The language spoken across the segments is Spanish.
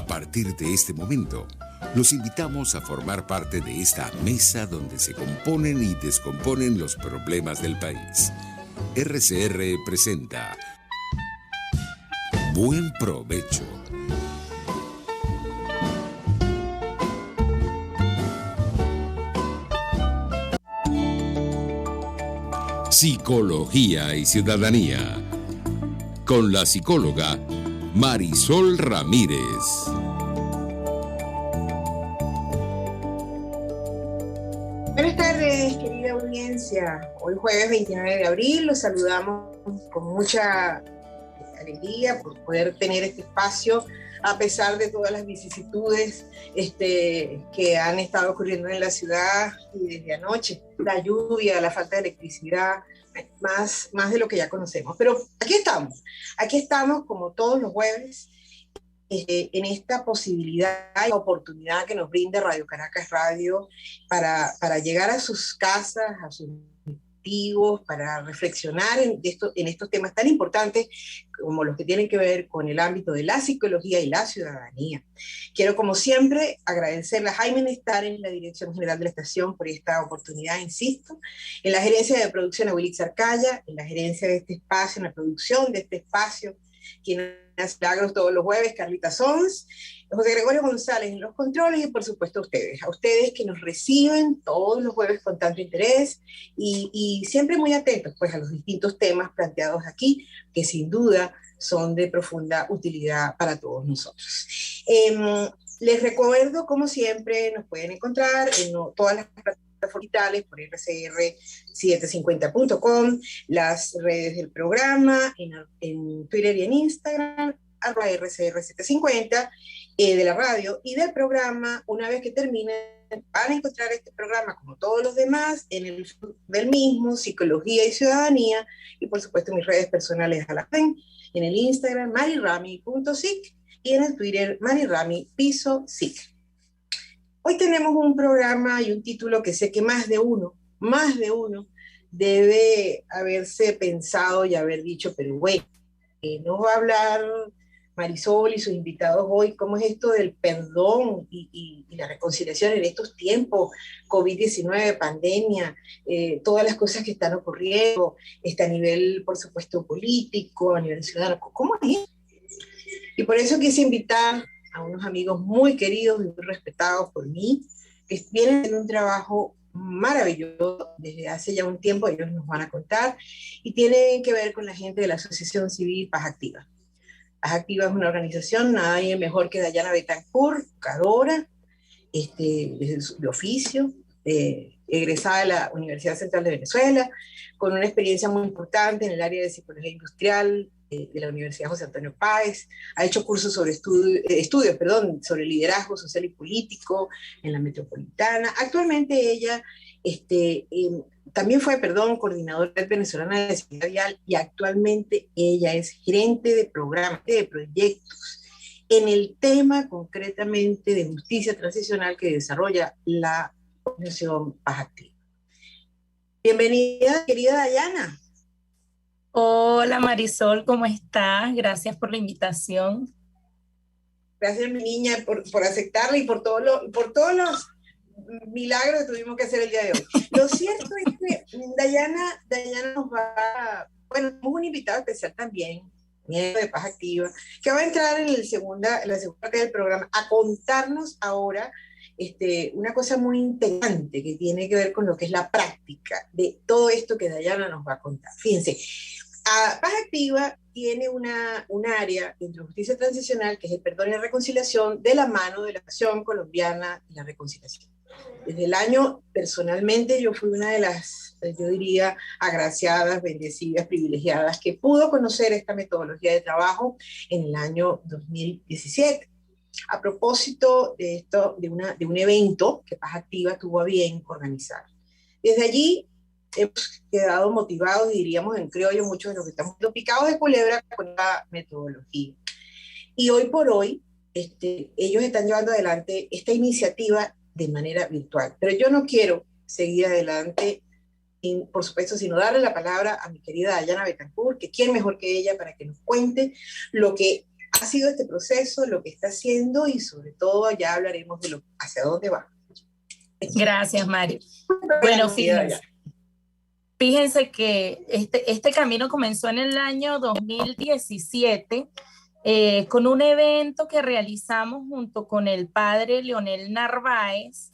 partir de este momento, los invitamos a formar parte de esta mesa donde se componen y descomponen los problemas del país. RCR presenta Buen Provecho. Psicología y Ciudadanía, con la psicóloga Marisol Ramírez. Buenas tardes, querida audiencia. Hoy jueves 29 de abril los saludamos con mucha alegría por poder tener este espacio a pesar de todas las vicisitudes que han estado ocurriendo en la ciudad y desde anoche, la lluvia, la falta de electricidad, más de lo que ya conocemos. Pero aquí estamos como todos los jueves, en esta posibilidad y oportunidad que nos brinda Radio Caracas Radio para llegar a sus casas, a sus dispositivos, para reflexionar en estos temas tan importantes como los que tienen que ver con el ámbito de la psicología y la ciudadanía. Quiero, como siempre, agradecerle a Jaime Nestar en la Dirección General de la Estación por esta oportunidad, insisto, en la gerencia de producción a Wilix Arcaya, en la gerencia de este espacio, en la producción de este espacio, quien hace milagros todos los jueves, Carlita Sons, José Gregorio González en los controles y por supuesto a ustedes que nos reciben todos los jueves con tanto interés y siempre muy atentos pues a los distintos temas planteados aquí, que sin duda son de profunda utilidad para todos nosotros. Les recuerdo, como siempre, nos pueden encontrar en todas las plataformas digitales por rcr750.com, las redes del programa, en Twitter y en Instagram, @rcr750, de la radio y del programa. Una vez que terminen, van a encontrar este programa, como todos los demás, en el del mismo, Psicología y Ciudadanía, y por supuesto mis redes personales a la ven, en el Instagram, marirami.sic, y en el Twitter, marirami_sic. Hoy tenemos un programa y un título que sé que más de uno debe haberse pensado y haber dicho, pero bueno, nos va a hablar Marisol y sus invitados hoy, cómo es esto del perdón y la reconciliación en estos tiempos, COVID-19, pandemia, todas las cosas que están ocurriendo, a nivel, por supuesto, político, a nivel ciudadano, ¿cómo es? Y por eso quise invitar a unos amigos muy queridos y muy respetados por mí, que vienen en un trabajo maravilloso desde hace ya un tiempo, ellos nos van a contar, y tienen que ver con la gente de la Asociación Civil Paz Activa. Paz Activa es una organización, nadie mejor que Dayana Betancourt, educadora, de oficio, egresada de la Universidad Central de Venezuela, con una experiencia muy importante en el área de psicología industrial, de la Universidad José Antonio Páez, ha hecho cursos sobre estudios sobre liderazgo social y político en la metropolitana. Actualmente ella también fue, coordinadora venezolana de seguridad vial, y actualmente ella es gerente de programas, de proyectos, en el tema concretamente de justicia transicional que desarrolla la Organización Paz Activa. Bienvenida, querida Dayana. Hola Marisol, ¿cómo estás? Gracias por la invitación. Gracias, mi niña, por aceptarla y por todos los milagros que tuvimos que hacer el día de hoy. Lo cierto es que Dayana nos va, tenemos un invitado especial también, miembro de Paz Activa, que va a entrar en la segunda parte del programa a contarnos ahora una cosa muy interesante que tiene que ver con lo que es la práctica de todo esto que Dayana nos va a contar. Fíjense, Paz Activa tiene un área dentro de justicia transicional que es el perdón y la reconciliación, de la mano de la Acción Colombiana y la Reconciliación. Desde el año, personalmente, yo fui una de las, yo diría, agraciadas, bendecidas, privilegiadas, que pudo conocer esta metodología de trabajo en el año 2017. A propósito de un evento que Paz Activa tuvo a bien organizar. Desde allí hemos quedado motivados, diríamos en criollo, muchos de los que estamos picados de culebra con la metodología. Y hoy por hoy, ellos están llevando adelante esta iniciativa de manera virtual. Pero yo no quiero seguir adelante, por supuesto, sino darle la palabra a mi querida Dayana Betancourt, que quién mejor que ella para que nos cuente lo que ha sido este proceso, lo que está haciendo y sobre todo ya hablaremos de hacia dónde va. Gracias, Mari. Bueno, fíjense que este camino comenzó en el año 2017 con un evento que realizamos junto con el padre Leonel Narváez.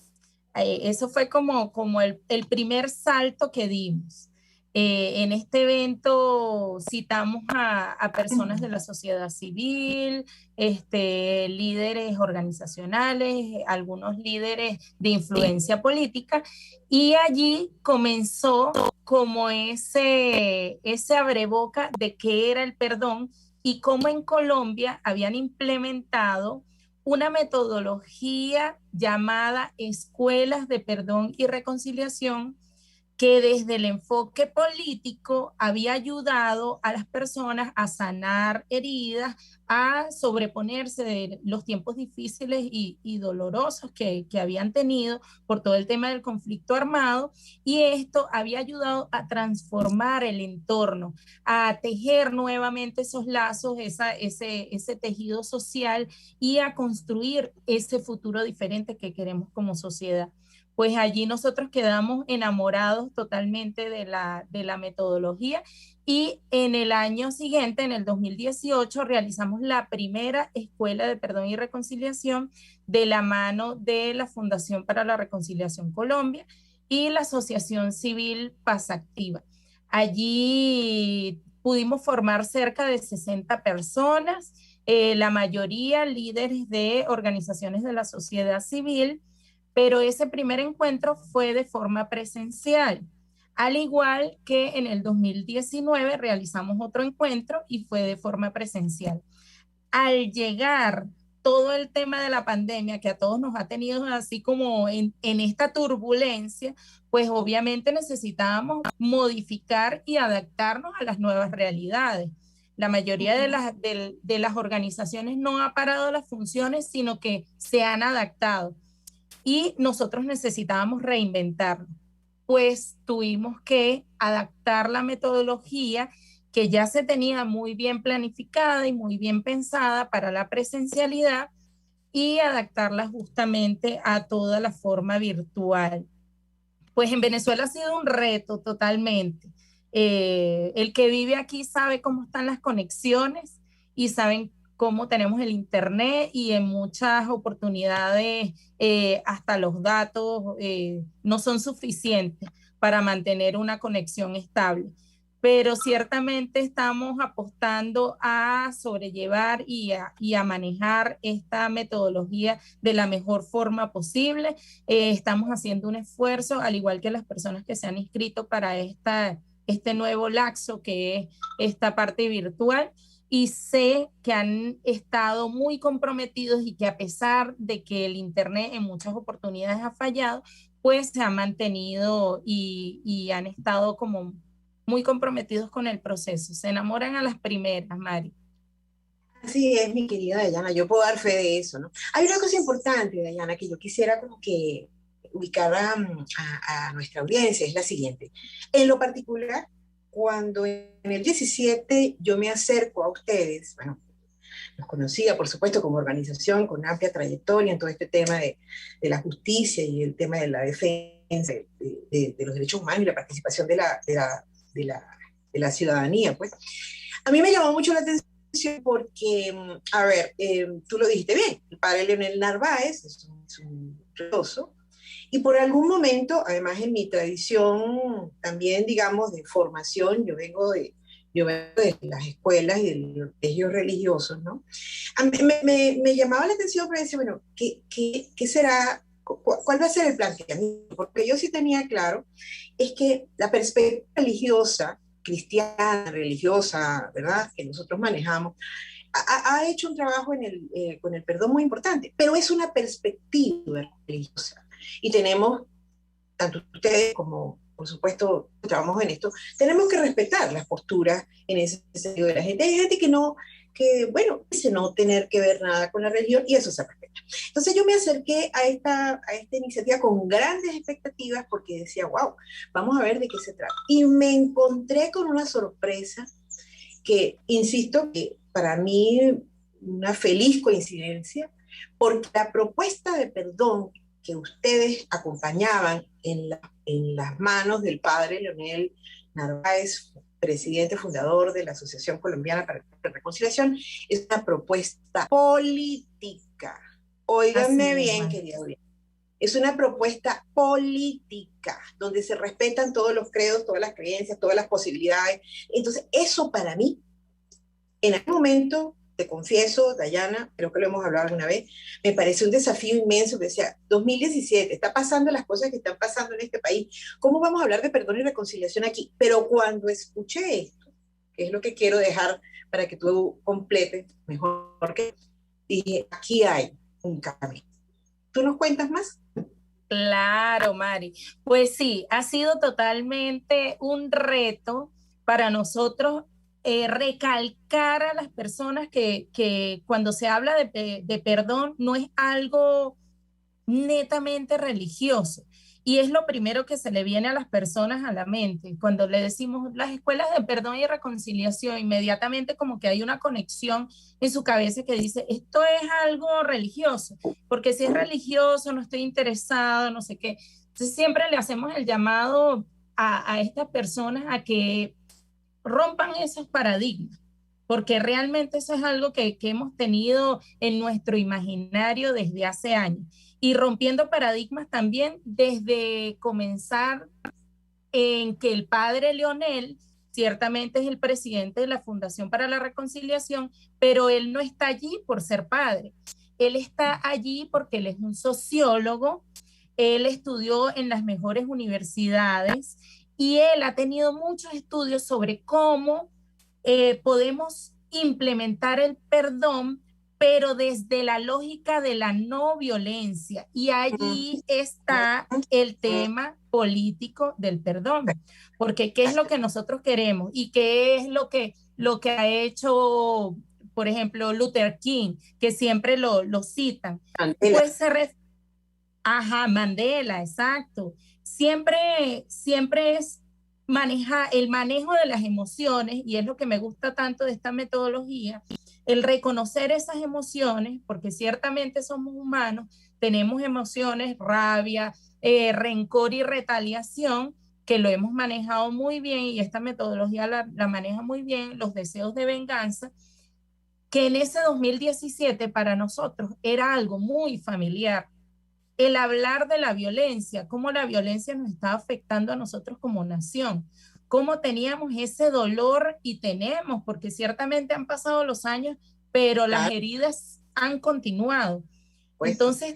Eso fue como el primer salto que dimos. En este evento citamos a personas de la sociedad civil, líderes organizacionales, algunos líderes de influencia política, y allí comenzó como ese abreboca de qué era el perdón y cómo en Colombia habían implementado una metodología llamada Escuelas de Perdón y Reconciliación, que desde el enfoque político había ayudado a las personas a sanar heridas, a sobreponerse de los tiempos difíciles y dolorosos que habían tenido por todo el tema del conflicto armado, y esto había ayudado a transformar el entorno, a tejer nuevamente esos lazos, ese tejido social y a construir ese futuro diferente que queremos como sociedad. Pues allí nosotros quedamos enamorados totalmente de la metodología, y en el año siguiente, en el 2018, realizamos la primera Escuela de Perdón y Reconciliación de la mano de la Fundación para la Reconciliación Colombia y la Asociación Civil Paz Activa. Allí pudimos formar cerca de 60 personas, la mayoría líderes de organizaciones de la sociedad civil, pero ese primer encuentro fue de forma presencial. Al igual que en el 2019 realizamos otro encuentro y fue de forma presencial. Al llegar todo el tema de la pandemia, que a todos nos ha tenido así como en esta turbulencia, pues obviamente necesitábamos modificar y adaptarnos a las nuevas realidades. La mayoría de las organizaciones no ha parado las funciones, sino que se han adaptado. Y nosotros necesitábamos reinventarlo, pues tuvimos que adaptar la metodología que ya se tenía muy bien planificada y muy bien pensada para la presencialidad, y adaptarla justamente a toda la forma virtual. Pues en Venezuela ha sido un reto totalmente. El que vive aquí sabe cómo están las conexiones y saben cómo tenemos el internet, y en muchas oportunidades hasta los datos no son suficientes para mantener una conexión estable. Pero ciertamente estamos apostando a sobrellevar y a manejar esta metodología de la mejor forma posible. Estamos haciendo un esfuerzo, al igual que las personas que se han inscrito para este nuevo laxo que es esta parte virtual, y sé que han estado muy comprometidos y que a pesar de que el internet en muchas oportunidades ha fallado, pues se han mantenido y han estado como muy comprometidos con el proceso. Se enamoran a las primeras, Mari. Así es, mi querida Dayana, yo puedo dar fe de eso, ¿no? Hay una cosa importante, Dayana, que yo quisiera como que ubicar a nuestra audiencia, es la siguiente. En lo particular, cuando en el 17 yo me acerco a ustedes, bueno, nos conocía, por supuesto, como organización con amplia trayectoria en todo este tema de la justicia y el tema de la defensa de los derechos humanos y la participación de la ciudadanía, pues. A mí me llamó mucho la atención porque, a ver, tú lo dijiste bien, el padre Leonel Narváez es un religioso, y por algún momento, además en mi tradición también, digamos, de formación, yo vengo de las escuelas y de los colegios religiosos, ¿no? A mí me llamaba la atención para decir, bueno, ¿qué será? ¿Cuál va a ser el planteamiento? Porque yo sí tenía claro, es que la perspectiva religiosa, cristiana, religiosa, ¿verdad?, que nosotros manejamos, ha hecho un trabajo con el perdón muy importante, pero es una perspectiva religiosa. Y tenemos, tanto ustedes como, por supuesto, trabajamos en esto, tenemos que respetar las posturas en ese sentido de la gente. Hay gente bueno, dice no tener que ver nada con la religión, y eso se respeta. Entonces yo me acerqué a esta iniciativa con grandes expectativas, porque decía, wow, vamos a ver de qué se trata. Y me encontré con una sorpresa que, insisto, que para mí una feliz coincidencia, porque la propuesta de perdón que ustedes acompañaban en las manos del padre Leonel Narváez, presidente fundador de la Asociación Colombiana para la Reconciliación, es una propuesta política. Óiganme bien, querida audiencia. Es una propuesta política, donde se respetan todos los credos, todas las creencias, todas las posibilidades. Entonces, eso para mí, en algún momento, te confieso, Dayana, creo que lo hemos hablado alguna vez, me parece un desafío inmenso, que decía, 2017, está pasando las cosas que están pasando en este país, ¿cómo vamos a hablar de perdón y reconciliación aquí? Pero cuando escuché esto, que es lo que quiero dejar para que tú completes mejor que, dije, aquí hay un camino. ¿Tú nos cuentas más? Claro, Mari. Pues sí, ha sido totalmente un reto para nosotros recalcar a las personas que cuando se habla de perdón no es algo netamente religioso. Y es lo primero que se le viene a las personas a la mente. Cuando le decimos las escuelas de perdón y reconciliación, inmediatamente como que hay una conexión en su cabeza que dice, esto es algo religioso, porque si es religioso no estoy interesado, no sé qué. Entonces siempre le hacemos el llamado a estas personas a que rompan esos paradigmas, porque realmente eso es algo que hemos tenido en nuestro imaginario desde hace años. Y rompiendo paradigmas también desde comenzar en que el padre Leonel ciertamente es el presidente de la Fundación para la Reconciliación, pero él no está allí por ser padre. Él está allí porque él es un sociólogo, él estudió en las mejores universidades y él ha tenido muchos estudios sobre cómo podemos implementar el perdón, pero desde la lógica de la no violencia. Y allí está el tema político del perdón, porque ¿qué es lo que nosotros queremos? ¿Y qué es lo que ha hecho, por ejemplo, Luther King, que siempre lo citan? Mandela. Pues ajá, Mandela, exacto. Siempre es el manejo de las emociones, y es lo que me gusta tanto de esta metodología, el reconocer esas emociones, porque ciertamente somos humanos, tenemos emociones, rabia, rencor y retaliación, que lo hemos manejado muy bien, y esta metodología la maneja muy bien, los deseos de venganza, que en ese 2017 para nosotros era algo muy familiar. El hablar de la violencia, cómo la violencia nos está afectando a nosotros como nación, cómo teníamos ese dolor y tenemos, porque ciertamente han pasado los años, pero las heridas han continuado. Entonces,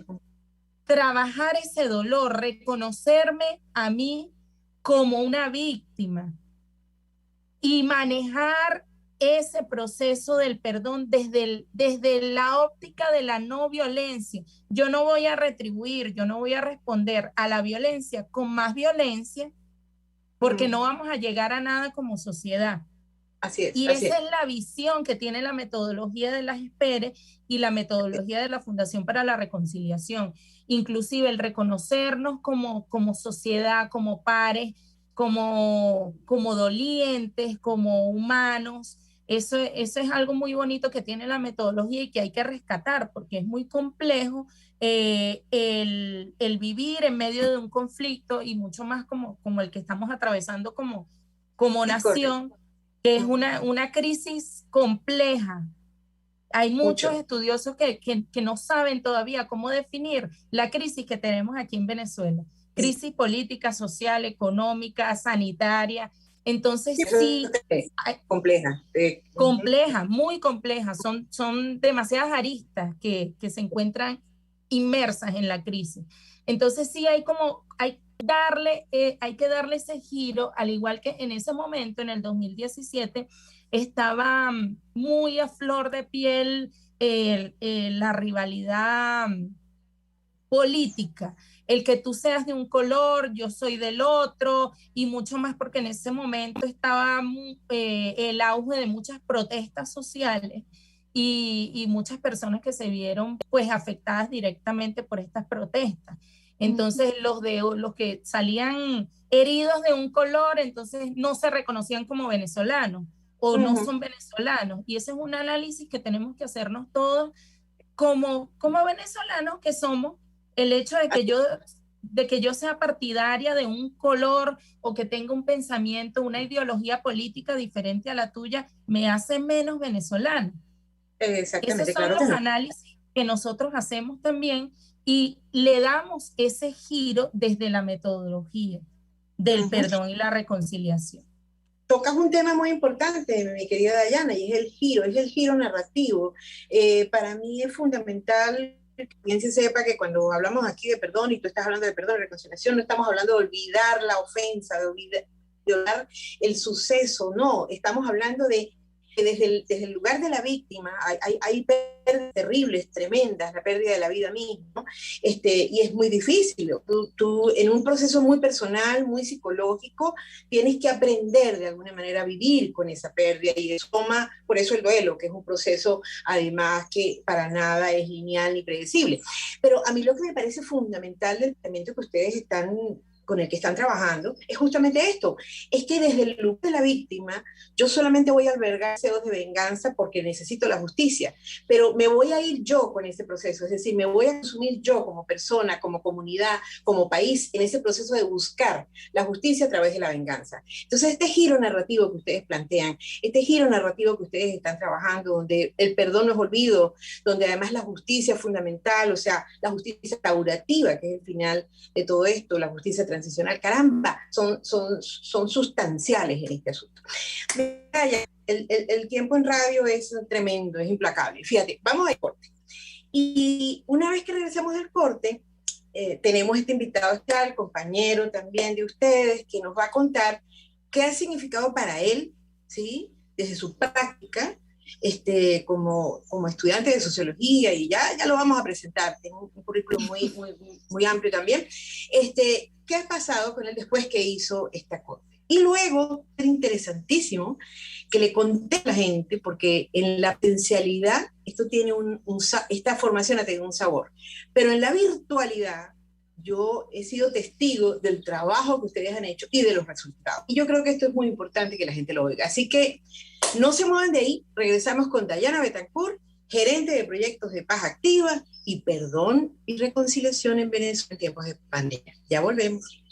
trabajar ese dolor, reconocerme a mí como una víctima y manejar ese proceso del perdón desde la óptica de la no violencia. Yo no voy a retribuir, yo no voy a responder a la violencia con más violencia, porque no vamos a llegar a nada como sociedad. Así es. Y esa es la visión que tiene la metodología de las ESPERE y la metodología de la Fundación para la Reconciliación. Inclusive el reconocernos como sociedad, como pares, como dolientes, como humanos. Eso es algo muy bonito que tiene la metodología y que hay que rescatar, porque es muy complejo el vivir en medio de un conflicto, y mucho más como el que estamos atravesando como nación, que es una crisis compleja. Hay muchos estudiosos que no saben todavía cómo definir la crisis que tenemos aquí en Venezuela. Crisis política, social, económica, sanitaria. Entonces sí, compleja. Compleja, muy compleja. Son demasiadas aristas que se encuentran inmersas en la crisis. Entonces sí hay que darle ese giro, al igual que en ese momento, en el 2017, estaba muy a flor de piel la rivalidad política, el que tú seas de un color, yo soy del otro, y mucho más porque en ese momento estaba el auge de muchas protestas sociales y muchas personas que se vieron pues afectadas directamente por estas protestas. Entonces los que salían heridos de un color, entonces no se reconocían como venezolanos, o no son venezolanos. Y ese es un análisis que tenemos que hacernos todos como venezolanos que somos. El hecho de que yo sea partidaria de un color o que tenga un pensamiento, una ideología política diferente a la tuya, me hace menos venezolano. Exactamente, Esos son los análisis que nosotros hacemos también y le damos ese giro desde la metodología del perdón y la reconciliación. Tocas un tema muy importante, mi querida Dayana, y es el giro narrativo. Para mí es fundamental que bien se sepa que cuando hablamos aquí de perdón, y tú estás hablando de perdón y reconciliación, no estamos hablando de olvidar la ofensa, de olvidar el suceso, no, estamos hablando de que desde el lugar de la víctima hay pérdidas terribles, tremendas, la pérdida de la vida misma, ¿no? Y es muy difícil. Tú, en un proceso muy personal, muy psicológico, tienes que aprender de alguna manera a vivir con esa pérdida, y eso toma, por eso el duelo, que es un proceso además que para nada es lineal ni predecible. Pero a mí lo que me parece fundamental del tratamiento que ustedes con el que están trabajando, es justamente esto, es que desde el lugar de la víctima, yo solamente voy a albergar deseos de venganza porque necesito la justicia, pero me voy a ir yo con ese proceso, es decir, me voy a consumir yo como persona, como comunidad, como país, en ese proceso de buscar la justicia a través de la venganza. Entonces, este giro narrativo que ustedes plantean, este giro narrativo que ustedes están trabajando, donde el perdón no es olvido, donde además la justicia es fundamental, o sea, la justicia restaurativa, que es el final de todo esto, la justicia transicional, caramba, son sustanciales en este asunto. El tiempo en radio es tremendo, es implacable. Fíjate, vamos al corte. Y una vez que regresamos del corte, tenemos este invitado especial, compañero también de ustedes, que nos va a contar qué ha significado para él, ¿sí?, desde su práctica, como estudiante de sociología, y ya lo vamos a presentar, tengo un currículum muy amplio también, qué ha pasado con él después que hizo esta corte. Y luego, es interesantísimo que le conté a la gente, porque en la presencialidad esto tiene esta formación ha tenido un sabor, pero en la virtualidad yo he sido testigo del trabajo que ustedes han hecho y de los resultados. Y yo creo que esto es muy importante que la gente lo oiga. Así que no se muevan de ahí, regresamos con Dayana Betancourt, gerente de proyectos de paz activa y perdón y reconciliación en Venezuela en tiempos de pandemia. Ya volvemos.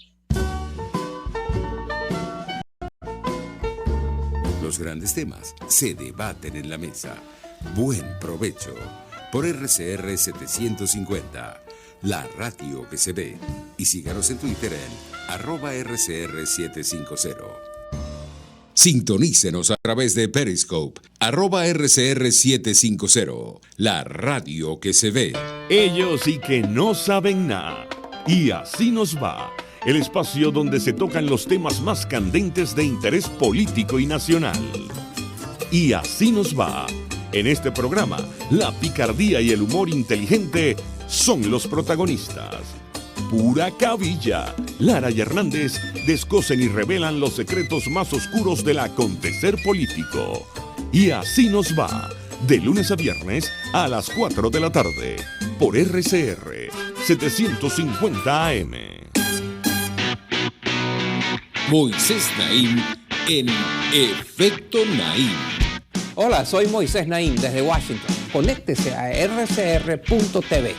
Los grandes temas se debaten en la mesa. Buen provecho. Por RCR 750, la radio que se ve. Y síganos en Twitter en @RCR750. Sintonícenos a través de Periscope, @RCR750, la radio que se ve. Ellos sí que no saben nada. Y así nos va. El espacio donde se tocan los temas más candentes de interés político y nacional. Y así nos va. En este programa, la picardía y el humor inteligente son los protagonistas. Pura cabilla. Lara y Hernández descosen y revelan los secretos más oscuros del acontecer político. Y así nos va. De lunes a viernes a las 4 de la tarde. Por RCR 750 AM. Moisés Naim en Efecto Naim. Hola, soy Moisés Naim desde Washington. Conéctese a rcr.tv.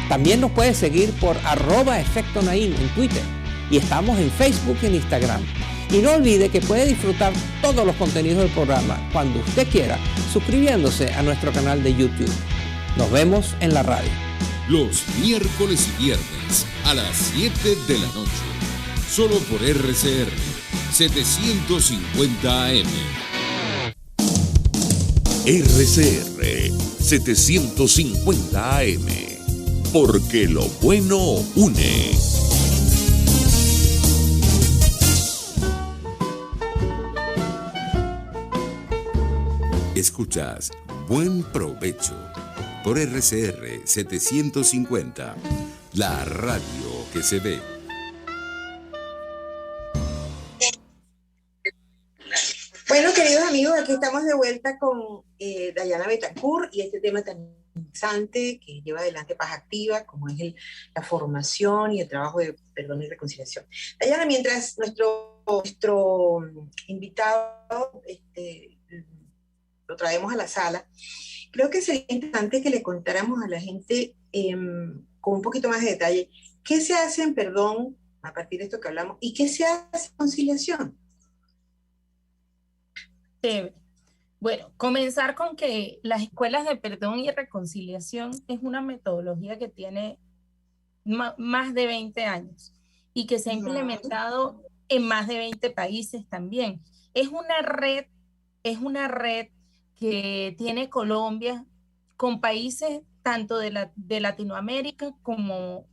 También nos puede seguir por @Efecto Naim en Twitter. Y estamos en Facebook y en Instagram. Y no olvide que puede disfrutar todos los contenidos del programa cuando usted quiera, suscribiéndose a nuestro canal de YouTube. Nos vemos en la radio. Los miércoles y viernes a las 7 de la noche. Solo por RCR 750 AM. RCR 750 AM. Porque lo bueno une. Escuchas Buen Provecho por RCR 750, la radio que se ve. Bueno, queridos amigos, aquí estamos de vuelta con Dayana Betancourt y este tema tan interesante que lleva adelante Paz Activa, como es la formación y el trabajo de perdón y reconciliación. Dayana, mientras nuestro invitado lo traemos a la sala, creo que sería interesante que le contáramos a la gente con un poquito más de detalle qué se hace en perdón a partir de esto que hablamos y qué se hace en conciliación. Chévere. Bueno, comenzar con que las escuelas de perdón y reconciliación es una metodología que tiene más de 20 años y que se ha implementado en más de 20 países también. Es una red que tiene Colombia con países tanto de Latinoamérica como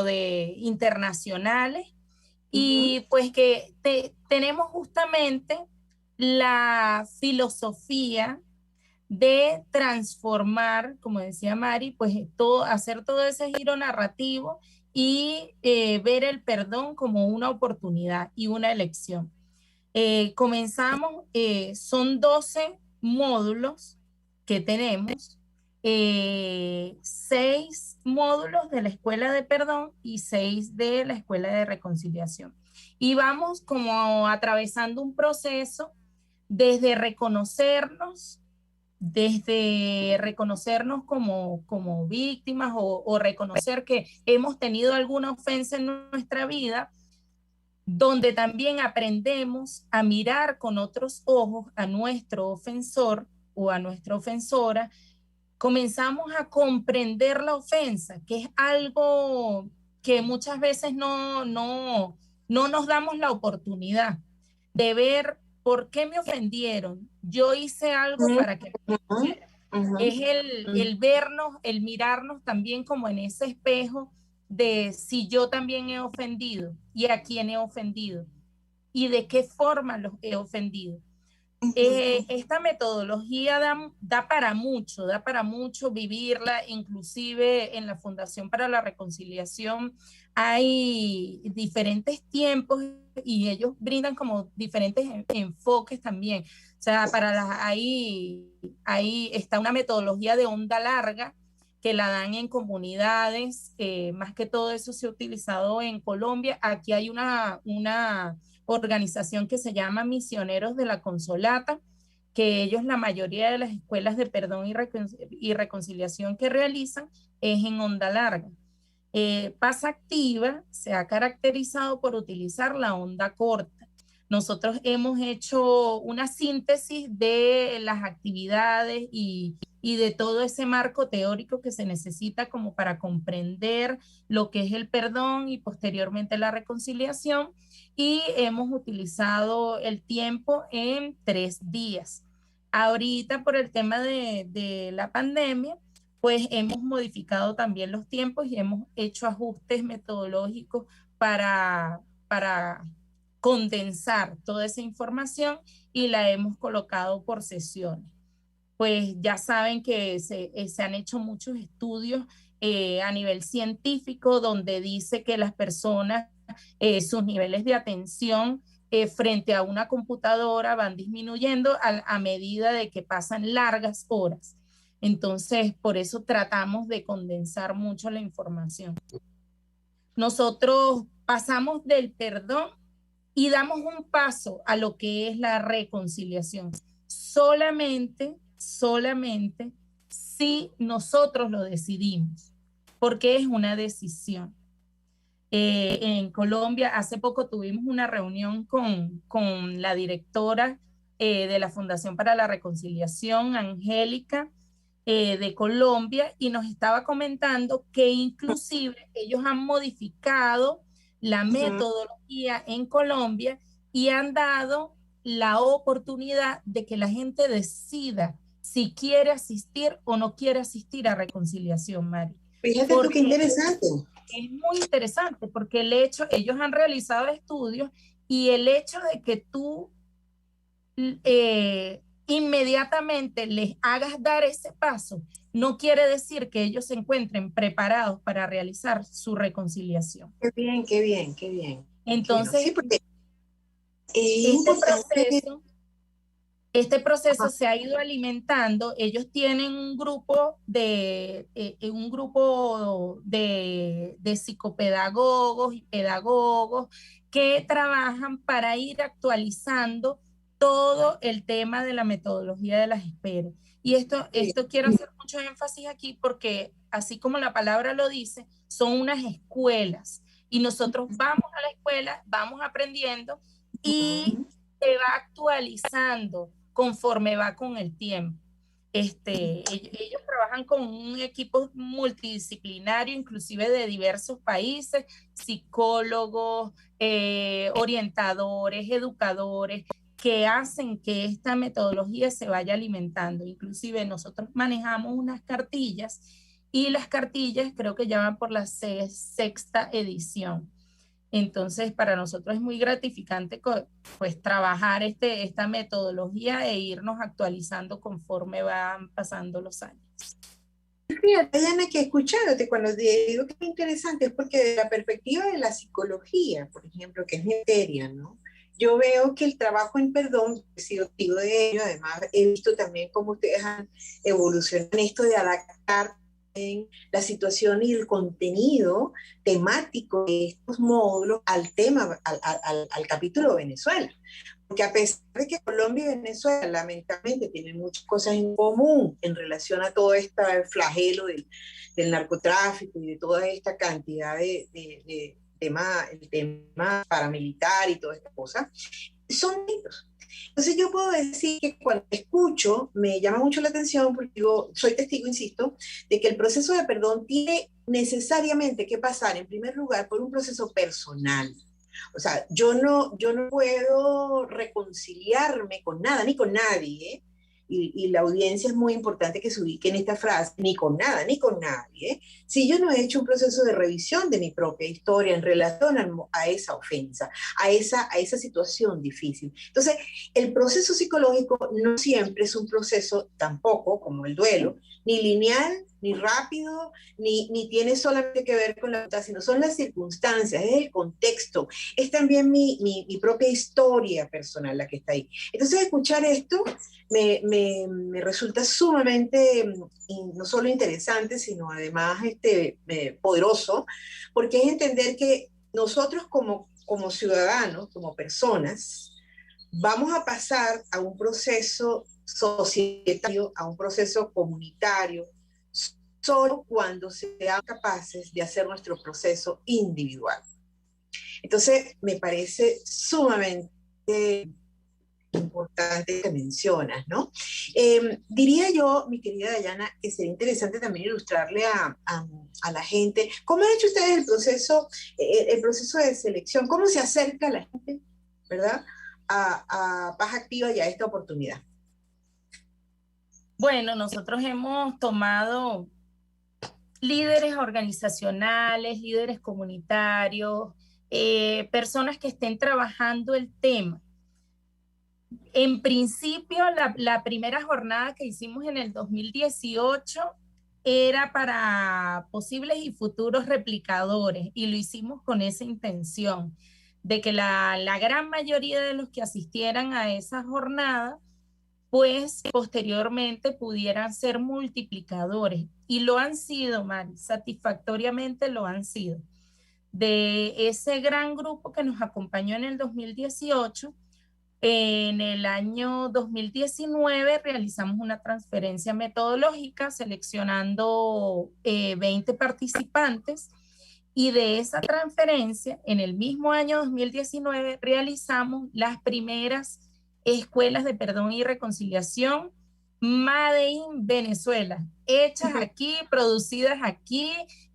de internacionales, y pues que tenemos justamente la filosofía de transformar, como decía Mari, pues hacer todo ese giro narrativo y ver el perdón como una oportunidad y una elección. Comenzamos, son 12 módulos que tenemos, 6 módulos de la Escuela de Perdón y 6 de la Escuela de Reconciliación. Y vamos como atravesando un proceso desde reconocernos como víctimas o reconocer que hemos tenido alguna ofensa en nuestra vida, donde también aprendemos a mirar con otros ojos a nuestro ofensor o a nuestra ofensora. Comenzamos a comprender la ofensa, que es algo que muchas veces no nos damos la oportunidad de ver por qué me ofendieron. Yo hice algo para que me ofendieran. Es el vernos, el mirarnos también como en ese espejo de si yo también he ofendido y a quién he ofendido y de qué forma los he ofendido. Esta metodología da para mucho vivirla. Inclusive en la Fundación para la Reconciliación hay diferentes tiempos y ellos brindan como diferentes enfoques también. O sea, ahí está una metodología de onda larga que la dan en comunidades, más que todo eso se ha utilizado en Colombia. Aquí hay una organización que se llama Misioneros de la Consolata, que ellos, la mayoría de las escuelas de perdón y reconciliación que realizan es en onda larga. Paz Activa se ha caracterizado por utilizar la onda corta. Nosotros hemos hecho una síntesis de las actividades y de todo ese marco teórico que se necesita como para comprender lo que es el perdón y posteriormente la reconciliación, y hemos utilizado el tiempo en 3 días. Ahorita por el tema de la pandemia, pues hemos modificado también los tiempos y hemos hecho ajustes metodológicos para condensar toda esa información y la hemos colocado por sesiones. Pues ya saben que se han hecho muchos estudios a nivel científico donde dice que las personas, sus niveles de atención frente a una computadora van disminuyendo a medida de que pasan largas horas. Entonces, por eso tratamos de condensar mucho la información. Nosotros pasamos del perdón y damos un paso a lo que es la reconciliación. Solamente si nosotros lo decidimos, porque es una decisión. En Colombia, hace poco tuvimos una reunión con la directora de la Fundación para la Reconciliación, Angélica, de Colombia, y nos estaba comentando que inclusive ellos han modificado la metodología en Colombia y han dado la oportunidad de que la gente decida si quiere asistir o no quiere asistir a reconciliación, Mari. Fíjate tú qué interesante. Es muy interesante porque ellos han realizado estudios y el hecho de que tú inmediatamente les hagas dar ese paso no quiere decir que ellos se encuentren preparados para realizar su reconciliación. Qué bien, qué bien, qué bien. Entonces, sí, porque este proceso se ha ido alimentando. Ellos tienen un grupo de psicopedagogos y pedagogos que trabajan para ir actualizando todo el tema de la metodología de las esperas. Y esto quiero hacer mucho énfasis aquí porque, así como la palabra lo dice, son unas escuelas. Y nosotros vamos a la escuela, vamos aprendiendo y se va actualizando conforme va con el tiempo. Ellos trabajan con un equipo multidisciplinario, inclusive de diversos países, psicólogos, orientadores, educadores, que hacen que esta metodología se vaya alimentando. Inclusive nosotros manejamos unas cartillas y las cartillas creo que ya van por la sexta edición. Entonces, para nosotros es muy gratificante pues trabajar esta metodología e irnos actualizando conforme van pasando los años. Fíjate, Diana, que escuchándote cuando digo que es interesante es porque de la perspectiva de la psicología, por ejemplo, que es mi materia, ¿no? Yo veo que el trabajo en perdón, he sido testigo de ello, además he visto también cómo ustedes han evolucionado en esto de adaptar la situación y el contenido temático de estos módulos al tema, al capítulo Venezuela. Porque a pesar de que Colombia y Venezuela lamentablemente tienen muchas cosas en común en relación a todo este flagelo del narcotráfico y de toda esta cantidad de el tema paramilitar y todas estas cosas, son distintos. Entonces yo puedo decir que cuando escucho me llama mucho la atención porque yo soy testigo, insisto, de que el proceso de perdón tiene necesariamente que pasar en primer lugar por un proceso personal. O sea, yo no puedo reconciliarme con nada ni con nadie, ¿eh? Y la audiencia es muy importante que se ubique en esta frase, ni con nada, ni con nadie, si yo no he hecho un proceso de revisión de mi propia historia en relación a esa ofensa, a esa situación difícil. Entonces, el proceso psicológico no siempre es un proceso tampoco, como el duelo, ni lineal, ni rápido, ni tiene solamente que ver con la voluntad, sino son las circunstancias, es el contexto, es también mi propia historia personal la que está ahí. Entonces, escuchar esto me resulta sumamente no solo interesante, sino además poderoso, porque es entender que nosotros como ciudadanos, como personas, vamos a pasar a un proceso societario, a un proceso comunitario, solo cuando seamos capaces de hacer nuestro proceso individual. Entonces, me parece sumamente importante que mencionas, ¿no? Diría yo, mi querida Dayana, que sería interesante también ilustrarle a la gente, ¿cómo han hecho ustedes el proceso de selección? ¿Cómo se acerca la gente, verdad, a Paz Activa y a esta oportunidad? Bueno, nosotros hemos tomado líderes organizacionales, líderes comunitarios, personas que estén trabajando el tema. En principio, la primera jornada que hicimos en el 2018 era para posibles y futuros replicadores y lo hicimos con esa intención de que la gran mayoría de los que asistieran a esa jornada pues posteriormente pudieran ser multiplicadores. Y lo han sido, Mari, satisfactoriamente lo han sido. De ese gran grupo que nos acompañó en el 2018, en el año 2019 realizamos una transferencia metodológica seleccionando 20 participantes y de esa transferencia, en el mismo año 2019, realizamos las primeras escuelas de perdón y reconciliación Made in Venezuela, hechas aquí, producidas aquí,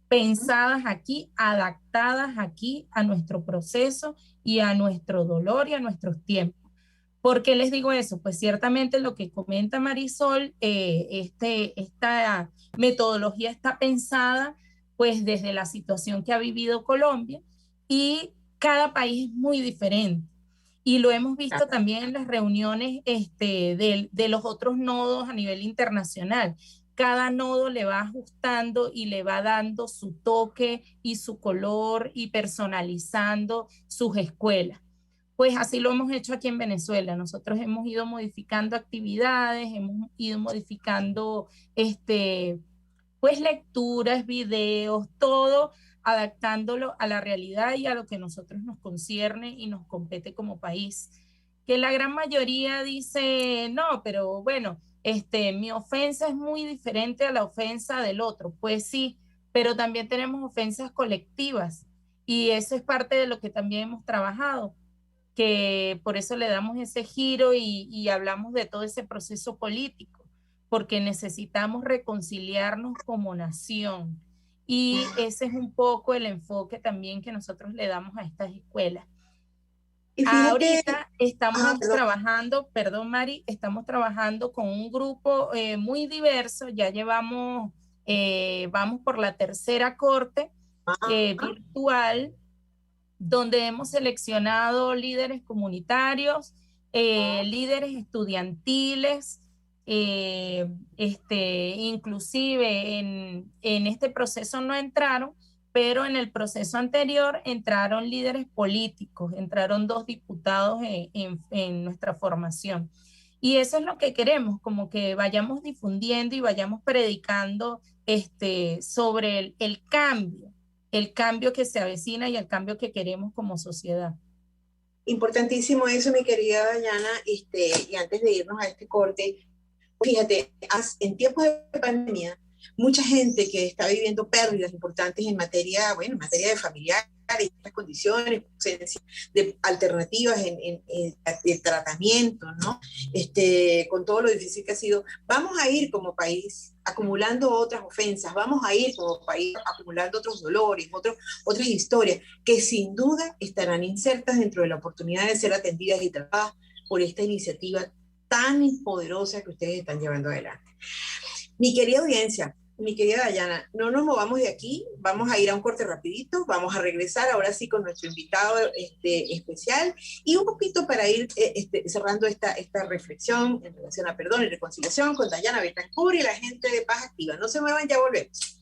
pensadas aquí, adaptadas aquí a nuestro proceso y a nuestro dolor y a nuestros tiempos. ¿Por qué les digo eso? Pues ciertamente lo que comenta Marisol, esta metodología está pensada pues desde la situación que ha vivido Colombia y cada país es muy diferente. Y lo hemos visto también en las reuniones de los otros nodos a nivel internacional. Cada nodo le va ajustando y le va dando su toque y su color y personalizando sus escuelas. Pues así lo hemos hecho aquí en Venezuela. Nosotros hemos ido modificando actividades, hemos ido modificando pues lecturas, videos, todo adaptándolo a la realidad y a lo que a nosotros nos concierne y nos compete como país. que la gran mayoría dice, no, pero bueno, mi ofensa es muy diferente a la ofensa del otro. Pues sí, pero también tenemos ofensas colectivas y eso es parte de lo que también hemos trabajado, que por eso le damos ese giro y hablamos de todo ese proceso político, porque necesitamos reconciliarnos como nación. Y ese es un poco el enfoque también que nosotros le damos a estas escuelas. Ahorita estamos trabajando, perdón Mari, estamos trabajando con un grupo muy diverso, ya llevamos, vamos por la tercera corte virtual, donde hemos seleccionado líderes comunitarios, líderes estudiantiles, inclusive en este proceso no entraron, pero en el proceso anterior entraron líderes políticos, entraron 2 diputados en nuestra formación. Y eso es lo que queremos, como que vayamos difundiendo y vayamos predicando sobre el cambio que se avecina y el cambio que queremos como sociedad. Importantísimo eso, mi querida Dayana, y antes de irnos a este corte, fíjate, en tiempos de pandemia, mucha gente que está viviendo pérdidas importantes en materia de familiares, estas condiciones, de alternativas de tratamiento, ¿no? Con todo lo difícil que ha sido, vamos a ir como país acumulando otras ofensas, vamos a ir como país acumulando otros dolores, otras historias que sin duda estarán insertas dentro de la oportunidad de ser atendidas y tratadas por esta iniciativa tan poderosa que ustedes están llevando adelante. Mi querida audiencia, mi querida Dayana, no nos movamos de aquí, vamos a ir a un corte rapidito, vamos a regresar ahora sí con nuestro invitado especial y un poquito para ir cerrando esta reflexión en relación a perdón y reconciliación con Dayana Betancourt y la gente de Paz Activa. No se muevan, ya volvemos.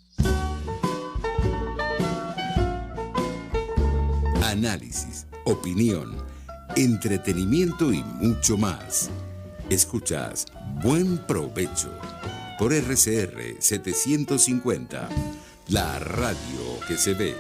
Análisis, opinión, entretenimiento y mucho más. Escuchas Buen Provecho por RCR 750, la radio que se ve.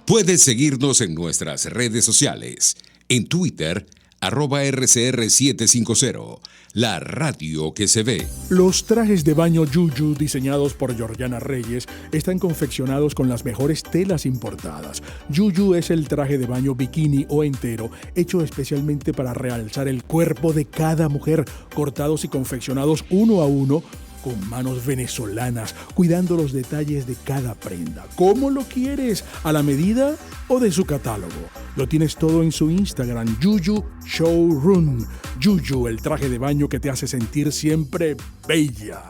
Puedes seguirnos en nuestras redes sociales. En Twitter, @RCR750, la radio que se ve. Los trajes de baño Yuyu, diseñados por Georgiana Reyes, están confeccionados con las mejores telas importadas. Yuyu es el traje de baño bikini o entero, hecho especialmente para realzar el cuerpo de cada mujer, cortados y confeccionados uno a uno, con manos venezolanas, cuidando los detalles de cada prenda. ¿Cómo lo quieres? ¿A la medida o de su catálogo? Lo tienes todo en su Instagram, Yuyu Showroom. Yuyu, el traje de baño que te hace sentir siempre bella.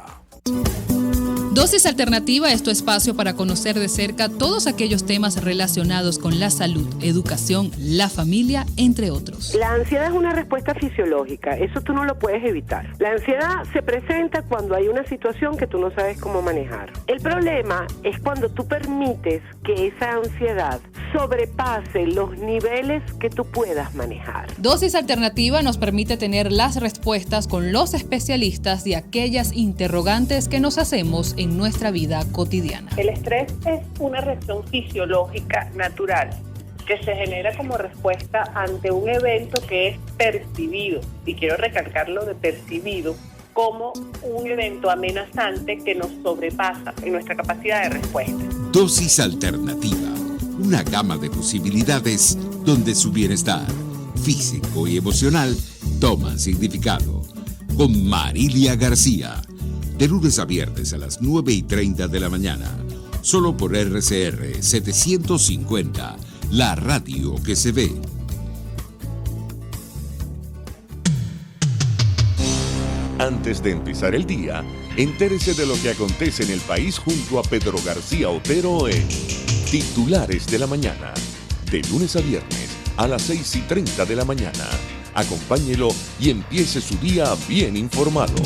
Dosis Alternativa es tu espacio para conocer de cerca todos aquellos temas relacionados con la salud, educación, la familia, entre otros. La ansiedad es una respuesta fisiológica, eso tú no lo puedes evitar. La ansiedad se presenta cuando hay una situación que tú no sabes cómo manejar. El problema es cuando tú permites que esa ansiedad sobrepase los niveles que tú puedas manejar. Dosis Alternativa nos permite tener las respuestas con los especialistas de aquellas interrogantes que nos hacemos en nuestra vida cotidiana. El estrés es una reacción fisiológica natural que se genera como respuesta ante un evento que es percibido, y quiero recalcarlo de percibido, como un evento amenazante que nos sobrepasa en nuestra capacidad de respuesta. Dosis Alternativa, una gama de posibilidades donde su bienestar físico y emocional toman significado. Con Marilia García, de lunes a viernes a las 9:30 de la mañana, solo por RCR 750, la radio que se ve. Antes de empezar el día, entérese de lo que acontece en el país junto a Pedro García Otero en Titulares de la Mañana, de lunes a viernes a las 6:30 de la mañana. Acompáñelo y empiece su día bien informado.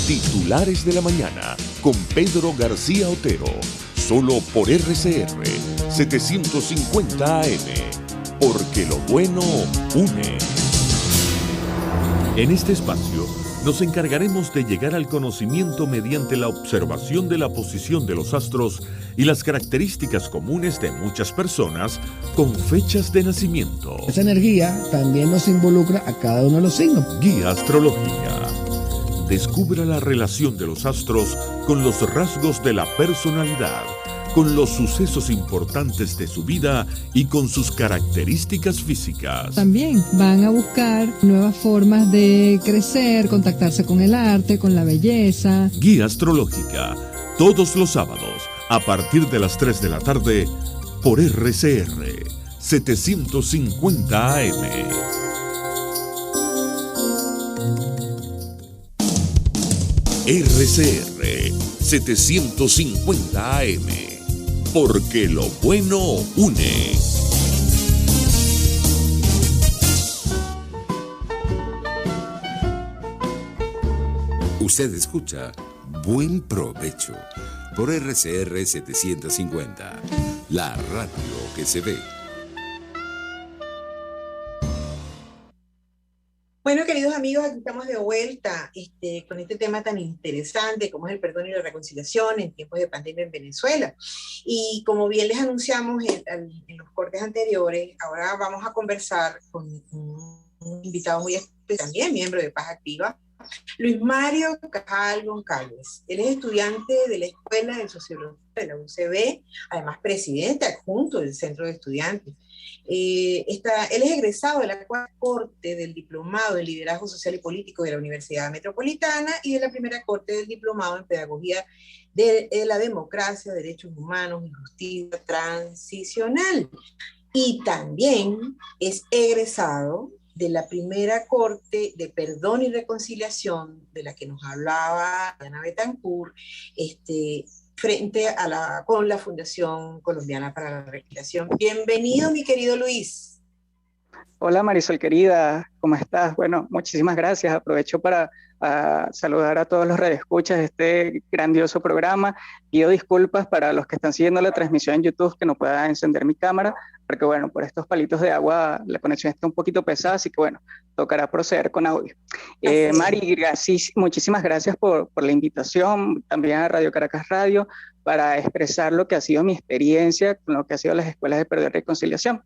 Titulares de la Mañana con Pedro García Otero, solo por RCR 750 AM, porque lo bueno une. En este espacio nos encargaremos de llegar al conocimiento mediante la observación de la posición de los astros y las características comunes de muchas personas con fechas de nacimiento. Esa energía también nos involucra a cada uno de los signos. Guía astrológica. Descubra la relación de los astros con los rasgos de la personalidad, con los sucesos importantes de su vida y con sus características físicas. También van a buscar nuevas formas de crecer, contactarse con el arte, con la belleza. Guía astrológica, todos los sábados, a partir de las 3 de la tarde, por RCR 750 AM. RCR 750 AM, porque lo bueno une. Usted escucha Buen Provecho por RCR 750, la radio que se ve. Bueno, queridos amigos, aquí estamos de vuelta con este tema tan interesante como es el perdón y la reconciliación en tiempos de pandemia en Venezuela. Y como bien les anunciamos en los cortes anteriores, ahora vamos a conversar con un invitado muy especial, también miembro de Paz Activa, Luis Mario Cajal Goncalves. Él es estudiante de la Escuela de Sociología de la UCB, además presidente adjunto del Centro de Estudiantes. Él es egresado de la cuarta corte del Diplomado en Liderazgo Social y Político de la Universidad Metropolitana y de la primera corte del Diplomado en Pedagogía de la Democracia, Derechos Humanos y Justicia Transicional. Y también es egresado de la primera corte de perdón y reconciliación de la que nos hablaba Diana Betancourt, con la Fundación Colombiana para la Reconciliación. Bienvenido, mi querido Luis. Hola Marisol querida, ¿cómo estás? Bueno, muchísimas gracias. Aprovecho para saludar a todos los radioescuchas de este grandioso programa. Pido disculpas para los que están siguiendo la transmisión en YouTube que no pueda encender mi cámara, porque bueno, por estos palitos de agua la conexión está un poquito pesada, así que bueno, tocará proceder con audio. Mari, muchísimas gracias por la invitación, también a Radio Caracas Radio, para expresar lo que ha sido mi experiencia con lo que ha sido las escuelas de perdón y reconciliación.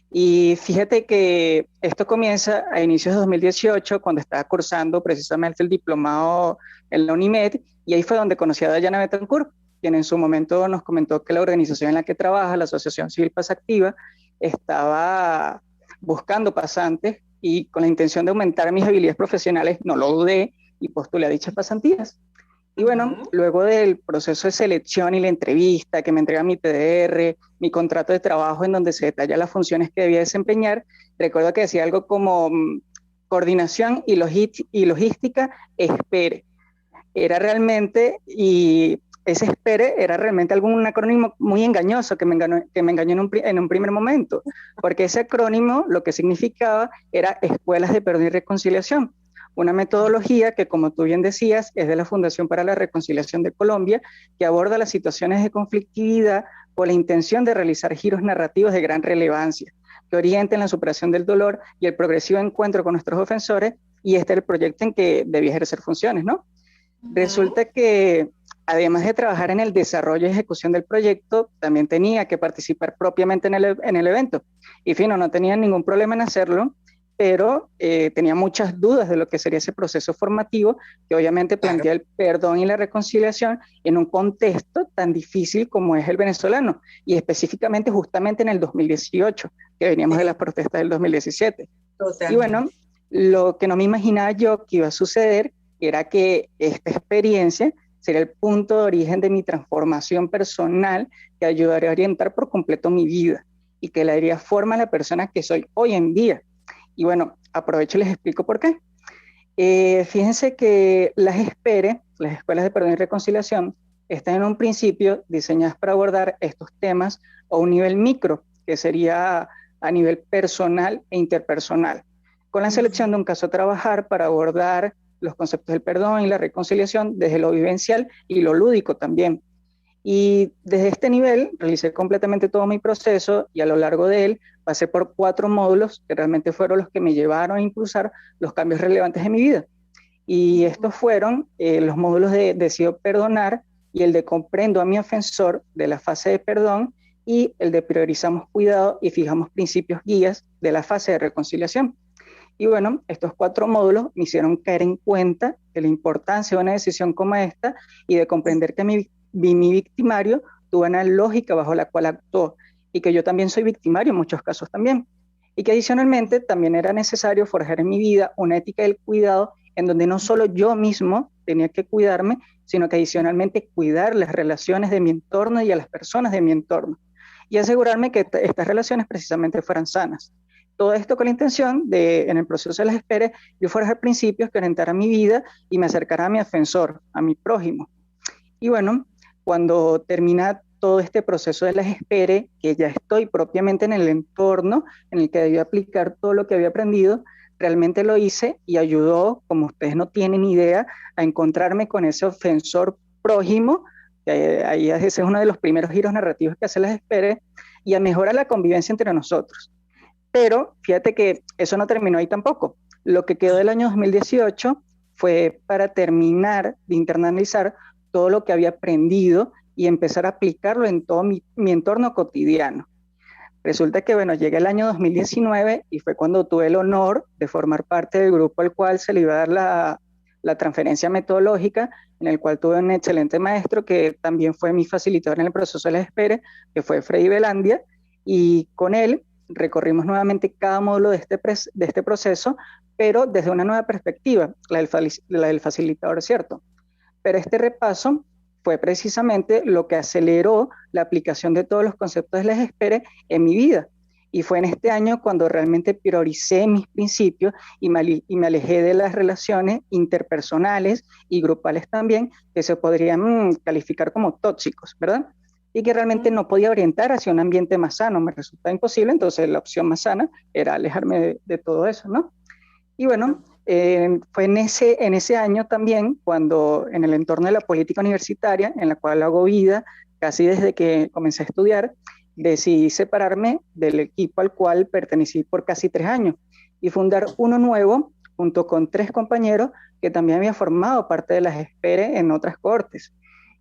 Y fíjate que esto comienza a inicios de 2018, cuando estaba cursando precisamente el diplomado en la UNIMED, y ahí fue donde conocí a Dayana Betancourt, quien en su momento nos comentó que la organización en la que trabaja, la Asociación Civil Paz Activa, estaba buscando pasantes, y con la intención de aumentar mis habilidades profesionales, no lo dudé y postulé a dichas pasantías. Y bueno, luego del proceso de selección y la entrevista que me entrega mi TDR, mi contrato de trabajo en donde se detalla las funciones que debía desempeñar, recuerdo que decía algo como coordinación y logística, espere. Era realmente, y ese espere era realmente un acrónimo muy engañoso que me engañó en un primer momento, porque ese acrónimo lo que significaba era Escuelas de Perdón y Reconciliación. Una metodología que, como tú bien decías, es de la Fundación para la Reconciliación de Colombia, que aborda las situaciones de conflictividad con la intención de realizar giros narrativos de gran relevancia, que orienten la superación del dolor y el progresivo encuentro con nuestros ofensores, y este es el proyecto en que debía ejercer funciones, ¿no? Resulta que, además de trabajar en el desarrollo y ejecución del proyecto, también tenía que participar propiamente en el evento. Y no tenía ningún problema en hacerlo, pero tenía muchas dudas de lo que sería ese proceso formativo, que obviamente plantea el perdón y la reconciliación en un contexto tan difícil como es el venezolano, y específicamente justamente en el 2018, que veníamos de las protestas del 2017. Totalmente. Y bueno, lo que no me imaginaba yo que iba a suceder era que esta experiencia sería el punto de origen de mi transformación personal, que ayudaría a orientar por completo mi vida y que le daría forma a la persona que soy hoy en día. Y bueno, aprovecho y les explico por qué. Fíjense que las ESPERE, las Escuelas de Perdón y Reconciliación, están en un principio diseñadas para abordar estos temas a un nivel micro, que sería a nivel personal e interpersonal, con la selección de un caso a trabajar para abordar los conceptos del perdón y la reconciliación desde lo vivencial y lo lúdico también. Y desde este nivel realicé completamente todo mi proceso, y a lo largo de él pasé por 4 módulos que realmente fueron los que me llevaron a impulsar los cambios relevantes en mi vida. Y estos fueron los módulos de Decido Perdonar y el de Comprendo a mi ofensor de la fase de perdón y el de Priorizamos Cuidado y Fijamos Principios Guías de la fase de reconciliación. Y bueno, estos 4 módulos me hicieron caer en cuenta de la importancia de una decisión como esta y de comprender que mi victimario tuvo una lógica bajo la cual actuó y que yo también soy victimario en muchos casos también. Y que adicionalmente también era necesario forjar en mi vida una ética del cuidado en donde no solo yo mismo tenía que cuidarme, sino que adicionalmente cuidar las relaciones de mi entorno y a las personas de mi entorno. Y asegurarme que estas relaciones precisamente fueran sanas. Todo esto con la intención de, en el proceso de las esperes, yo forjar principios que orientaran mi vida y me acercara a mi ofensor, a mi prójimo. Y bueno, cuando termina todo este proceso de las esperes, que ya estoy propiamente en el entorno en el que debía aplicar todo lo que había aprendido, realmente lo hice y ayudó, como ustedes no tienen idea, a encontrarme con ese ofensor prójimo, que ahí ese es uno de los primeros giros narrativos que hace las esperes, y a mejorar la convivencia entre nosotros. Pero fíjate que eso no terminó ahí tampoco. Lo que quedó del año 2018 fue para terminar de internalizar todo lo que había aprendido y empezar a aplicarlo en todo mi entorno cotidiano. Resulta que, bueno, llega el año 2019 y fue cuando tuve el honor de formar parte del grupo al cual se le iba a dar la transferencia metodológica, en el cual tuve un excelente maestro que también fue mi facilitador en el proceso de las esperes, que fue Freddy Belandia, y con él recorrimos nuevamente cada módulo de este proceso, pero desde una nueva perspectiva, la del facilitador, ¿cierto? Pero este repaso fue precisamente lo que aceleró la aplicación de todos los conceptos de las esperes en mi vida. Y fue en este año cuando realmente prioricé mis principios y me alejé de las relaciones interpersonales y grupales también, que se podrían calificar como tóxicos, ¿verdad? Y que realmente no podía orientar hacia un ambiente más sano, me resultaba imposible, entonces la opción más sana era alejarme de todo eso, ¿no? Y bueno, fue en ese año también cuando en el entorno de la política universitaria, en la cual hago vida casi desde que comencé a estudiar, decidí separarme del equipo al cual pertenecí por casi 3 años y fundar uno nuevo junto con 3 compañeros que también había formado parte de las esperes en otras cohortes.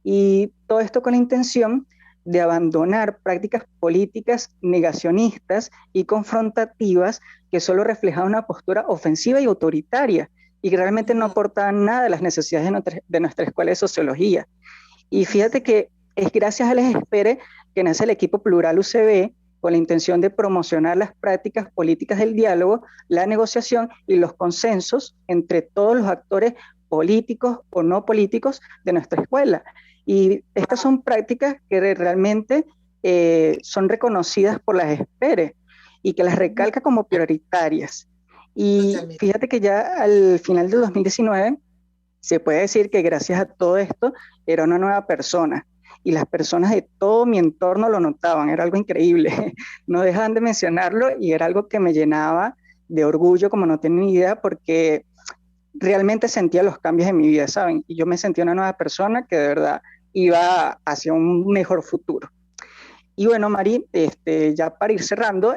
Y todo esto con la intención de abandonar prácticas políticas negacionistas y confrontativas que solo reflejaban una postura ofensiva y autoritaria y que realmente no aportaban nada a las necesidades de nuestra escuela de sociología. Y fíjate que es gracias a las esperes que nace el equipo plural UCB con la intención de promocionar las prácticas políticas del diálogo, la negociación y los consensos entre todos los actores políticos o no políticos de nuestra escuela. Y estas son prácticas que realmente son reconocidas por las esperes y que las recalca como prioritarias. Y fíjate que ya al final del 2019 se puede decir que gracias a todo esto era una nueva persona. Y las personas de todo mi entorno lo notaban, era algo increíble. No dejaban de mencionarlo y era algo que me llenaba de orgullo, como no tienen ni idea, porque realmente sentía los cambios en mi vida, ¿saben? Y yo me sentía una nueva persona que de verdad iba hacia un mejor futuro. Y bueno, Mari, ya para ir cerrando,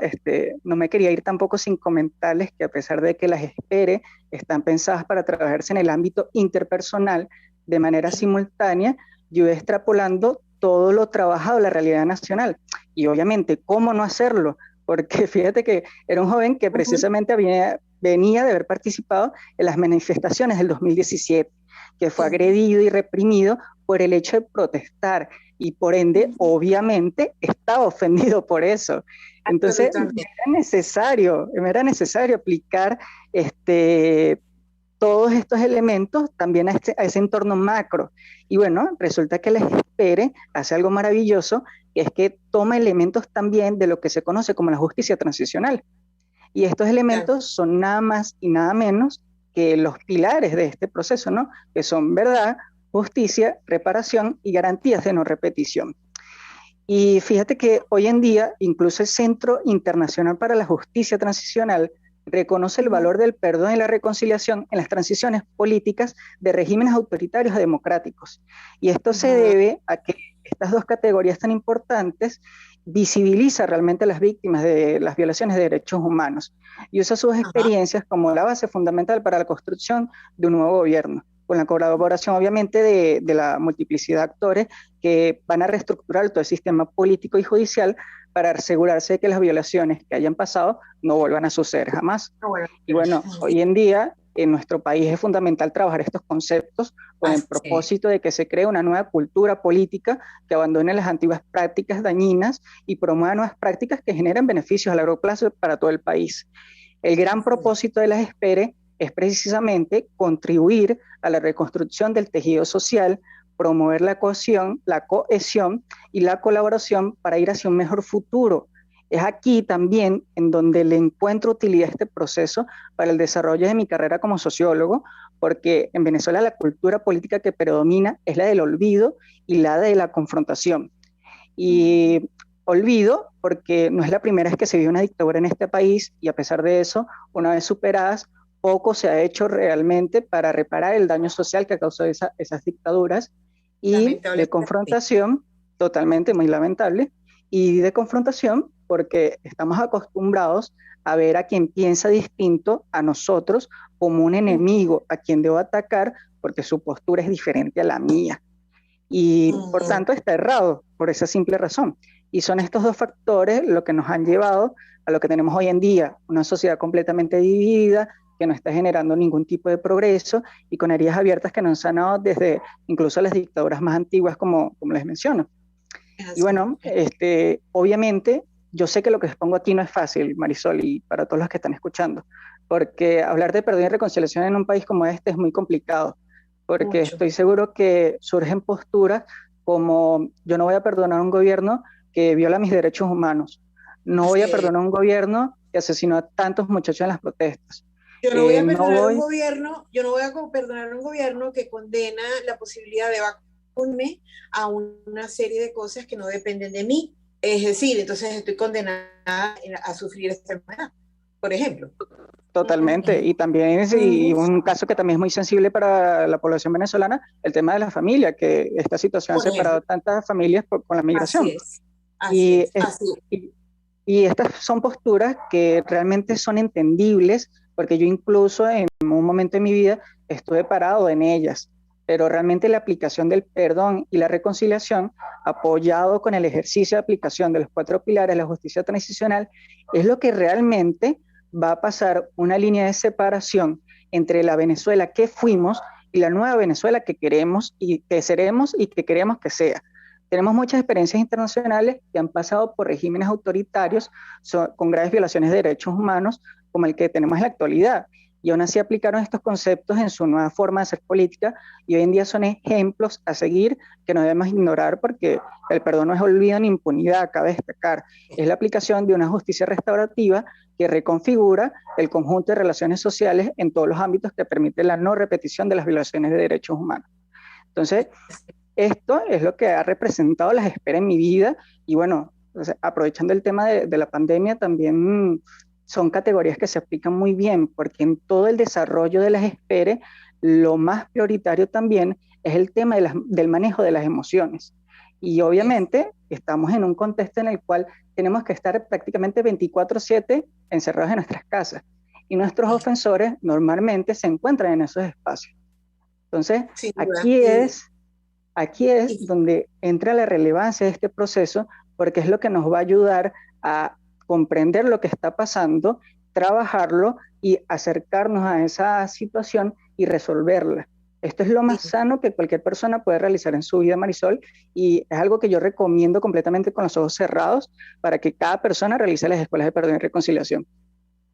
no me quería ir tampoco sin comentarles que a pesar de que las esperes están pensadas para trabajarse en el ámbito interpersonal de manera simultánea, yo iba extrapolando todo lo trabajado en la realidad nacional. Y obviamente, ¿cómo no hacerlo? Porque fíjate que era un joven que precisamente venía de haber participado en las manifestaciones del 2017, que fue agredido y reprimido por el hecho de protestar y por ende, obviamente, estaba ofendido por eso. Entonces, me era necesario aplicar todos estos elementos también a ese entorno macro. Y bueno, resulta que la esperes hace algo maravilloso, que es que toma elementos también de lo que se conoce como la justicia transicional. Y estos elementos son nada más y nada menos que los pilares de este proceso, ¿no? Que son verdad, justicia, reparación y garantías de no repetición. Y fíjate que hoy en día, incluso el Centro Internacional para la Justicia Transicional reconoce el valor del perdón y la reconciliación en las transiciones políticas de regímenes autoritarios a democráticos. Y esto se debe a que estas dos categorías tan importantes visibiliza realmente a las víctimas de las violaciones de derechos humanos y usa sus experiencias como la base fundamental para la construcción de un nuevo gobierno, con la colaboración obviamente de la multiplicidad de actores que van a reestructurar todo el sistema político y judicial para asegurarse de que las violaciones que hayan pasado no vuelvan a suceder jamás. Y bueno, hoy en día en nuestro país es fundamental trabajar estos conceptos con el propósito de que se cree una nueva cultura política que abandone las antiguas prácticas dañinas y promueva nuevas prácticas que generen beneficios a largo plazo para todo el país. El gran propósito de las ESPERE es precisamente contribuir a la reconstrucción del tejido social, promover la cohesión y la colaboración para ir hacia un mejor futuro. Es aquí también en donde le encuentro utilidad a este proceso para el desarrollo de mi carrera como sociólogo, porque en Venezuela la cultura política que predomina es la del olvido y la de la confrontación. Y olvido porque no es la primera vez que se vive una dictadura en este país y a pesar de eso, una vez superadas, poco se ha hecho realmente para reparar el daño social que causó esas dictaduras y de confrontación, totalmente muy lamentable, y de confrontación porque estamos acostumbrados a ver a quien piensa distinto a nosotros como un enemigo, a quien debo atacar porque su postura es diferente a la mía. Y por tanto está errado por esa simple razón. Y son estos dos factores lo que nos han llevado a lo que tenemos hoy en día, una sociedad completamente dividida, que no está generando ningún tipo de progreso y con heridas abiertas que no han sanado desde incluso las dictaduras más antiguas, como les menciono. Y bueno, obviamente, yo sé que lo que les pongo aquí no es fácil, Marisol, y para todos los que están escuchando, porque hablar de perdón y reconciliación en un país como este es muy complicado, porque estoy seguro que surgen posturas como yo no voy a perdonar a un gobierno que viola mis derechos humanos, no voy a perdonar a un gobierno que asesinó a tantos muchachos en las protestas. Yo no voy a perdonar a un gobierno que condena la posibilidad de vacunarme a una serie de cosas que no dependen de mí. Es decir, entonces estoy condenada a sufrir esta enfermedad, por ejemplo. Totalmente, y también y un caso que también es muy sensible para la población venezolana, el tema de la familia, que esta situación ha separado tantas familias con la migración. Y estas son posturas que realmente son entendibles, porque yo incluso en un momento de mi vida estuve parado en ellas, pero realmente la aplicación del perdón y la reconciliación, apoyado con el ejercicio de aplicación de los 4 pilares de la justicia transicional, es lo que realmente va a pasar una línea de separación entre la Venezuela que fuimos y la nueva Venezuela que queremos y que seremos y que queremos que sea. Tenemos muchas experiencias internacionales que han pasado por regímenes autoritarios con graves violaciones de derechos humanos, como el que tenemos en la actualidad. Y aún así aplicaron estos conceptos en su nueva forma de hacer política y hoy en día son ejemplos a seguir que no debemos ignorar porque el perdón no es olvido ni impunidad, cabe destacar. Es la aplicación de una justicia restaurativa que reconfigura el conjunto de relaciones sociales en todos los ámbitos que permite la no repetición de las violaciones de derechos humanos. Entonces, esto es lo que ha representado las ESPERE en mi vida y bueno, aprovechando el tema de la pandemia también son categorías que se aplican muy bien porque en todo el desarrollo de las ESPERE lo más prioritario también es el tema del manejo de las emociones y obviamente estamos en un contexto en el cual tenemos que estar prácticamente 24/7 encerrados en nuestras casas y nuestros ofensores normalmente se encuentran en esos espacios. Entonces, aquí es donde entra la relevancia de este proceso porque es lo que nos va a ayudar a comprender lo que está pasando, trabajarlo y acercarnos a esa situación y resolverla. Esto es lo más sano que cualquier persona puede realizar en su vida, Marisol, y es algo que yo recomiendo completamente con los ojos cerrados para que cada persona realice las escuelas de perdón y reconciliación.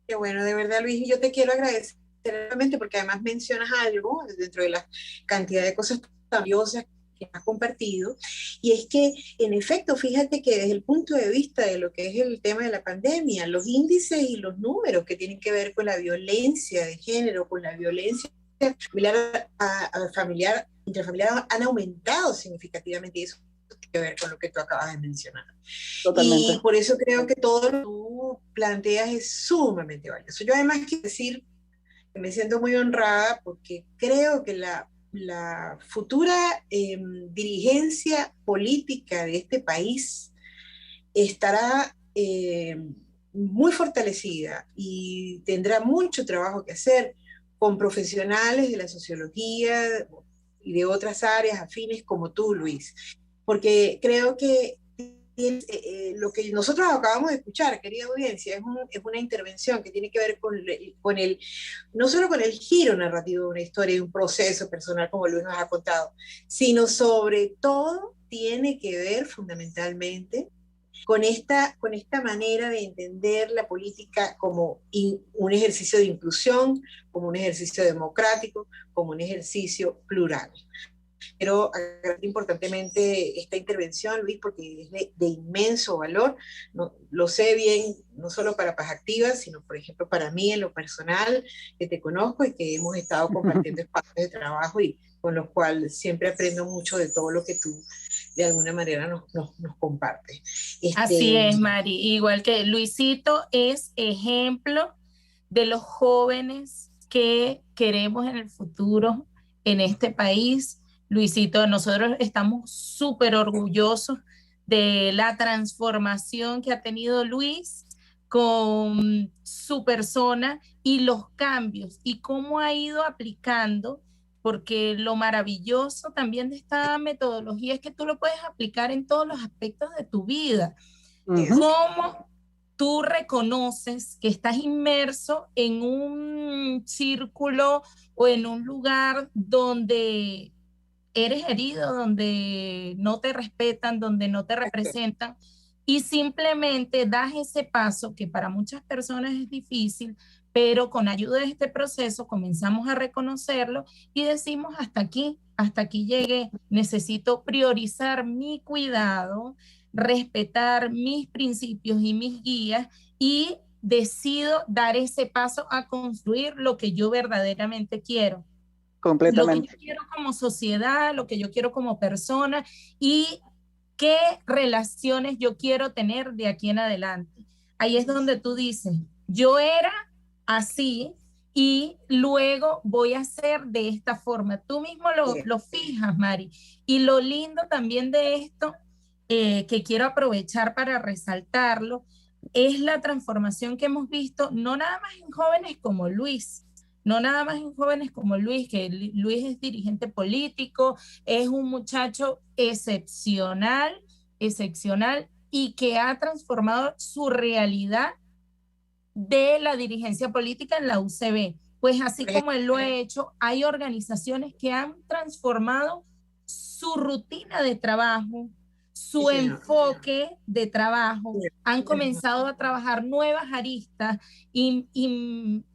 Qué bueno, de verdad, Luis, y yo te quiero agradecer realmente porque además mencionas algo dentro de la cantidad de cosas valiosas que has compartido, y es que en efecto, fíjate que desde el punto de vista de lo que es el tema de la pandemia, los índices y los números que tienen que ver con la violencia de género, con la violencia familiar, intrafamiliar, han aumentado significativamente, y eso tiene que ver con lo que tú acabas de mencionar. Totalmente. Y por eso creo que todo lo que tú planteas es sumamente valioso. Yo además quiero decir que me siento muy honrada porque creo que la futura dirigencia política de este país estará muy fortalecida y tendrá mucho trabajo que hacer con profesionales de la sociología y de otras áreas afines como tú, Luis, porque creo que lo que nosotros acabamos de escuchar, querida audiencia, es una intervención que tiene que ver con el, no solo con el giro narrativo de una historia y un proceso personal como Luis nos ha contado, sino sobre todo tiene que ver fundamentalmente con esta manera de entender la política como un ejercicio de inclusión, como un ejercicio democrático, como un ejercicio plural. Quiero agradecer importantemente esta intervención, Luis, porque es de inmenso valor. No, lo sé bien, no solo para Paz Activa, sino, por ejemplo, para mí en lo personal, que te conozco y que hemos estado compartiendo espacios de trabajo y con los cuales siempre aprendo mucho de todo lo que tú de alguna manera nos compartes. Así es, Mari. Igual que Luisito es ejemplo de los jóvenes que queremos en el futuro en este país. Luisito, nosotros estamos súper orgullosos de la transformación que ha tenido Luis con su persona y los cambios y cómo ha ido aplicando, porque lo maravilloso también de esta metodología es que tú lo puedes aplicar en todos los aspectos de tu vida. ¿Cómo tú reconoces que estás inmerso en un círculo o en un lugar donde eres herido, donde no te respetan, donde no te representan, y simplemente das ese paso que para muchas personas es difícil, pero con ayuda de este proceso comenzamos a reconocerlo y decimos hasta aquí llegué, necesito priorizar mi cuidado, respetar mis principios y mis guías y decido dar ese paso a construir lo que yo verdaderamente quiero. Completamente. Lo que yo quiero como sociedad, lo que yo quiero como persona y qué relaciones yo quiero tener de aquí en adelante. Ahí es donde tú dices, yo era así y luego voy a ser de esta forma. Tú mismo lo fijas, Mari. Y lo lindo también de esto, que quiero aprovechar para resaltarlo, es la transformación que hemos visto, no nada más en jóvenes como Luis, no nada más en jóvenes como Luis, que Luis es dirigente político, es un muchacho excepcional y que ha transformado su realidad de la dirigencia política en la UCB. Pues así como él lo ha hecho, hay organizaciones que han transformado su rutina de trabajo, su enfoque de trabajo, han comenzado a trabajar nuevas aristas,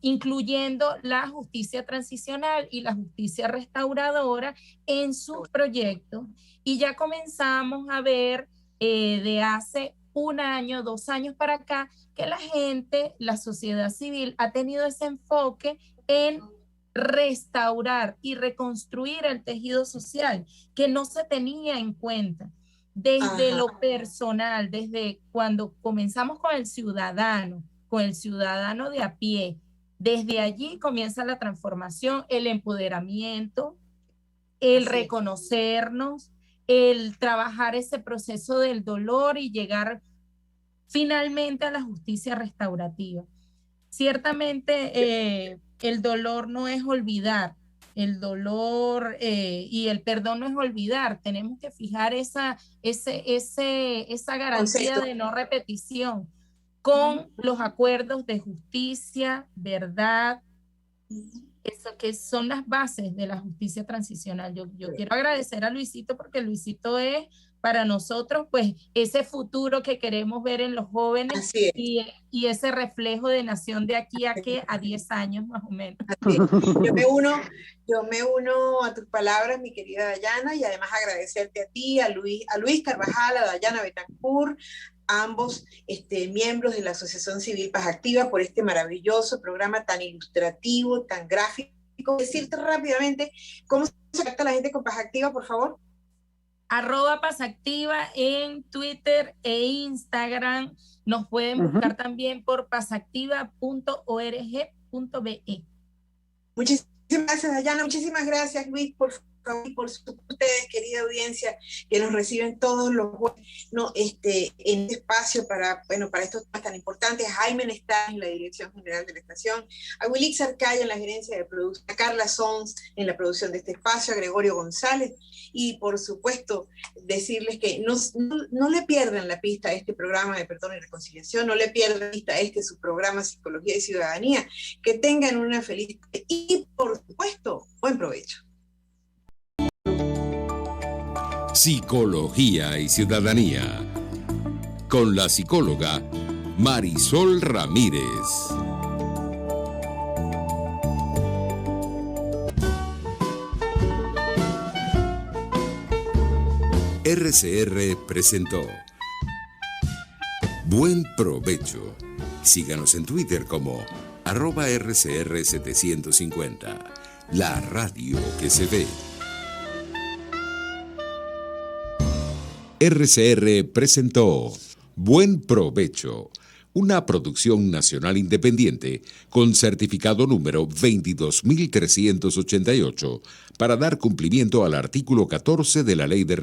incluyendo la justicia transicional y la justicia restauradora en sus proyectos. Y ya comenzamos a ver de hace 1 año, 2 años para acá, que la gente, la sociedad civil, ha tenido ese enfoque en restaurar y reconstruir el tejido social que no se tenía en cuenta. Desde lo personal, desde cuando comenzamos con el ciudadano de a pie, desde allí comienza la transformación, el empoderamiento, el reconocernos, el trabajar ese proceso del dolor y llegar finalmente a la justicia restaurativa. Ciertamente el dolor no es olvidar, el dolor y el perdón no es olvidar, tenemos que fijar esa garantía de no repetición con los acuerdos de justicia, verdad, eso que son las bases de la justicia transicional. Yo quiero agradecer a Luisito porque Luisito es para nosotros pues ese futuro que queremos ver en los jóvenes y ese reflejo de nación de aquí a 10 años más o menos. Yo me uno a tus palabras, mi querida Dayana, y además agradecerte a ti, a Luis Carvajal, a Dayana Betancourt, ambos miembros de la Asociación Civil Paz Activa, por este maravilloso programa tan ilustrativo, tan gráfico. Decirte rápidamente cómo se contacta la gente con Paz Activa, por favor. @Pazactiva en Twitter e Instagram. Nos pueden buscar también por pazactiva.org.be. Muchísimas gracias, Dayana. Muchísimas gracias, Luis, por y por supuesto ustedes, querida audiencia, que nos reciben todos los jueves, ¿no? En este espacio para estos temas tan importantes. A Jaime está en la dirección general de la estación, a Wilix Arcaya en la gerencia de producción, a Carla Sons en la producción de este espacio, a Gregorio González, y por supuesto decirles que no le pierdan la pista a este programa de Perdón y Reconciliación, no le pierdan la pista a su programa Psicología y Ciudadanía, que tengan una feliz y por supuesto, buen provecho. Psicología y Ciudadanía, con la psicóloga Marisol Ramírez. RCR presentó Buen Provecho. Síganos en Twitter como @RCR750, la radio que se ve. RCR presentó Buen Provecho, una producción nacional independiente con certificado número 22.388 para dar cumplimiento al artículo 14 de la Ley de